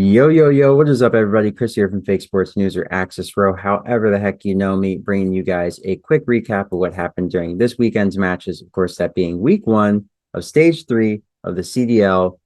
Yo, yo, yo, what is up, everybody? Chris here from Fake Sports News or Axis Row, however the heck you know me, bringing you guys a quick recap of what happened during this weekend's matches. Of course, that being week one of stage three of the CDL,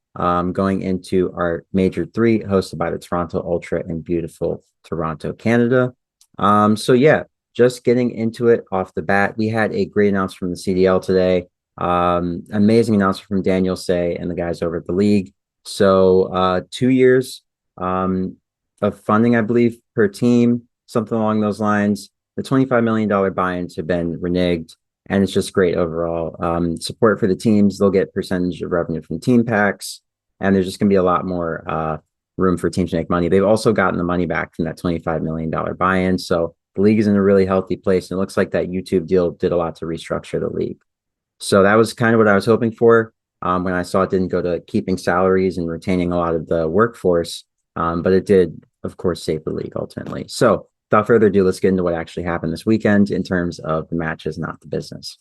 going into our major three, hosted by the Toronto Ultra in beautiful Toronto, Canada. So just getting into it off the bat, we had a great announcement from the CDL today. Amazing announcement from Daniel Say and the guys over at the league. So 2 years of funding, I believe, per team, something along those lines. The $25 million buy-ins have been reneged, and it's just great overall. Support for the teams, they'll get percentage of revenue from team packs, and there's just going to be a lot more room for teams to make money. They've also gotten the money back from that $25 million buy-in, so the league is in a really healthy place, and it looks like that YouTube deal did a lot to restructure the league. So that was kind of what I was hoping for. When I saw it didn't go to keeping salaries and retaining a lot of the workforce, but it did, of course, save the league ultimately. So without further ado, let's get into what actually happened this weekend in terms of the matches, not the business.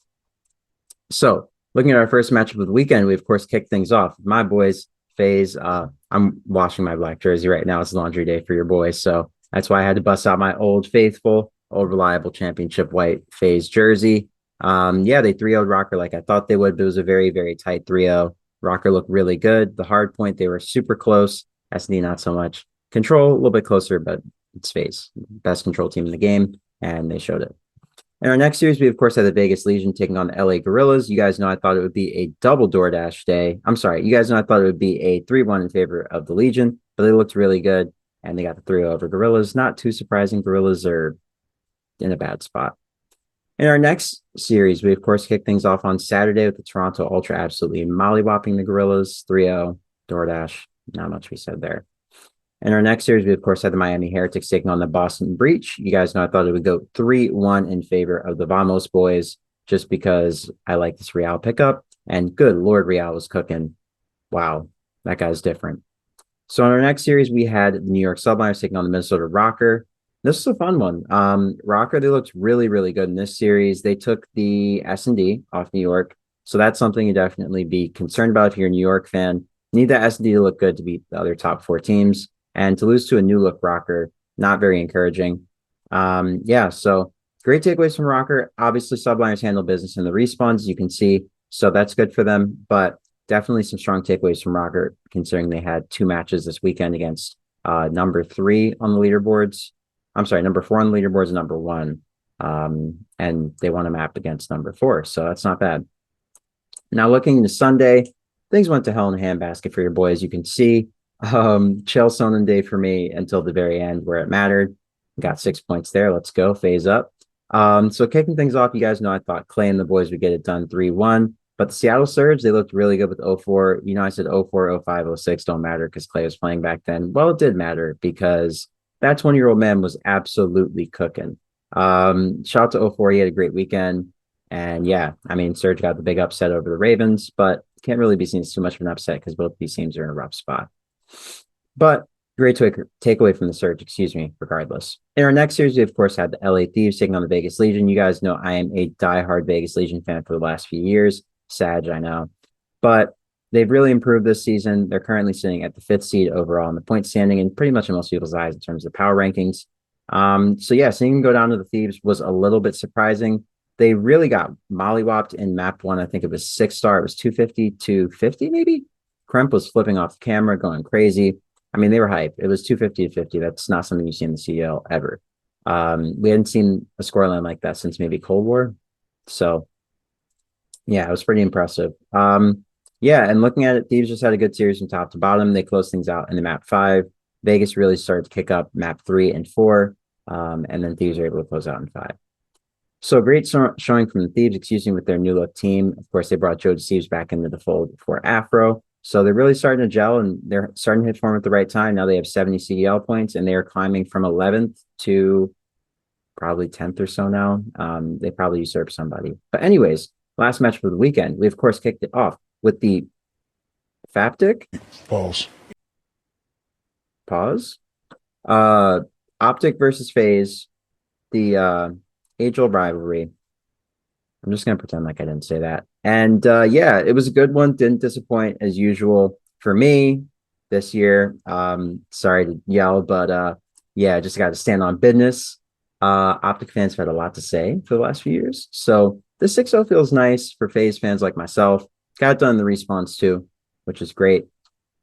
So looking at our first matchup of the weekend, we, of course, kicked things off. My boys, Faze, I'm washing my black jersey right now. It's laundry day for your boys. So that's why I had to bust out my old faithful, old reliable championship white Faze jersey. They 3-0'd Rokkr like I thought they would, but it was a very, very tight 3-0. Rokkr looked really good. The hard point, they were super close. SD, not so much. Control, a little bit closer, but it's Faze. Best control team in the game, and they showed it. In our next series, we, of course, had the Vegas Legion taking on the LA Guerillas. You guys know I thought it would be a double DoorDash day. I'm sorry. You guys know I thought it would be a 3-1 in favor of the Legion, but they looked really good, and they got the 3-0 over Guerillas. Not too surprising. Guerillas are in a bad spot. In our next series, we, of course, kick things off on Saturday with the Toronto Ultra absolutely mollywopping the Guerillas 3-0, DoorDash. Not much we said there. In our next series, we, of course, had the Miami Heretics taking on the Boston Breach. You guys know I thought it would go 3-1 in favor of the Vamos boys just because I like this Real pickup. And good Lord, Real was cooking. Wow, that guy's different. So in our next series, we had the New York Subliners taking on the Minnesota Rokkr. This is a fun one. Rokkr, they looked really, really good in this series. They took the S&D off New York. So that's something you definitely be concerned about if you're a New York fan. You need that S&D to look good to beat the other top four teams. And to lose to a new look Rokkr, not very encouraging. So great takeaways from Rokkr. Obviously, Subliners handle business in the respawns, you can see. So that's good for them. But definitely some strong takeaways from Rokkr, considering they had two matches this weekend against number 3 on the leaderboards. I'm sorry, number 4 on the leaderboards and number 1. And they won a map against number 4. So that's not bad. Now looking into Sunday, things went to hell in a handbasket for your boys. You can see chill Sonnen day for me until the very end where it mattered. Got 6 points there. Let's go. Phase up. So kicking things off, you guys know I thought Clay and the boys would get it done 3-1. But the Seattle Surge, they looked really good with 0-4. You know, I said 0-4, 0-5, 0-6 don't matter because Clay was playing back then. Well, it did matter because that 20-year-old man was absolutely cooking. Shout out to 0-4. He had a great weekend. And yeah, I mean, Surge got the big upset over the Ravens, but can't really be seen as too much of an upset because both these teams are in a rough spot. But great takeaway from the Surge, regardless. In our next series, we, of course, had the LA Thieves taking on the Vegas Legion. You guys know I am a diehard Vegas Legion fan for the last few years. Sad, I know. But they've really improved this season. They're currently sitting at the 5th seed overall in the point standing and pretty much in most people's eyes in terms of power rankings. Seeing them go down to the Thieves was a little bit surprising. They really got mollywopped in map 1. I think it was 6-star. It was 250 to 50, maybe. Kremp was flipping off the camera, going crazy. I mean, they were hype. It was 250 to 50. That's not something you see in the CDL ever. We hadn't seen a scoreline like that since maybe Cold War. So, yeah, it was pretty impressive. And looking at it, Thieves just had a good series from top to bottom. They closed things out in the map 5. Vegas really started to kick up map 3 and 4. And then Thieves were able to close out in 5. So great showing from the Thieves, with their new look team. Of course, they brought Joe Deceives back into the fold for Afro. So they're really starting to gel and they're starting to hit form at the right time. Now they have 70 CDL points and they are climbing from 11th to probably 10th or so now. They probably usurped somebody. But anyways, last match for the weekend, we of course kicked it off with the Faptic. Pause. Optic versus Faze, the age-old rivalry. I'm just going to pretend like I didn't say that. And it was a good one. Didn't disappoint as usual for me. this year. Sorry to yell, but yeah, just got to stand on business. Optic fans have had a lot to say for the last few years. So the 6-0 feels nice for Faze fans like myself. Got done the response too, which is great.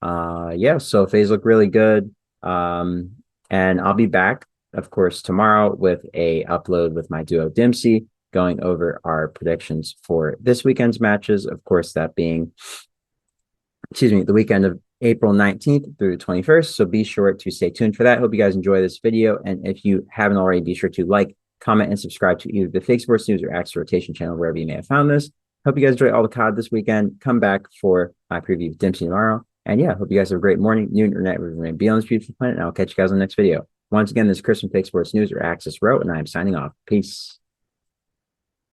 Yeah, so Faze look really good. And I'll be back, of course, tomorrow with a upload with my duo Dempsey, going over our predictions for this weekend's matches. Of course, that being, excuse me, the weekend of April 19th through the 21st. So be sure to stay tuned for that. Hope you guys enjoy this video. And if you haven't already, be sure to like, comment, and subscribe to either the Fake Sports News or Access Rotation channel, wherever you may have found this. Hope you guys enjoy all the COD this weekend. Come back for my preview of Dempsey tomorrow. And yeah, hope you guys have a great morning, noon, or night. Remain be on this beautiful planet. And I'll catch you guys on the next video. Once again, this is Chris from Fake Sports News or Access Row, and I am signing off. Peace.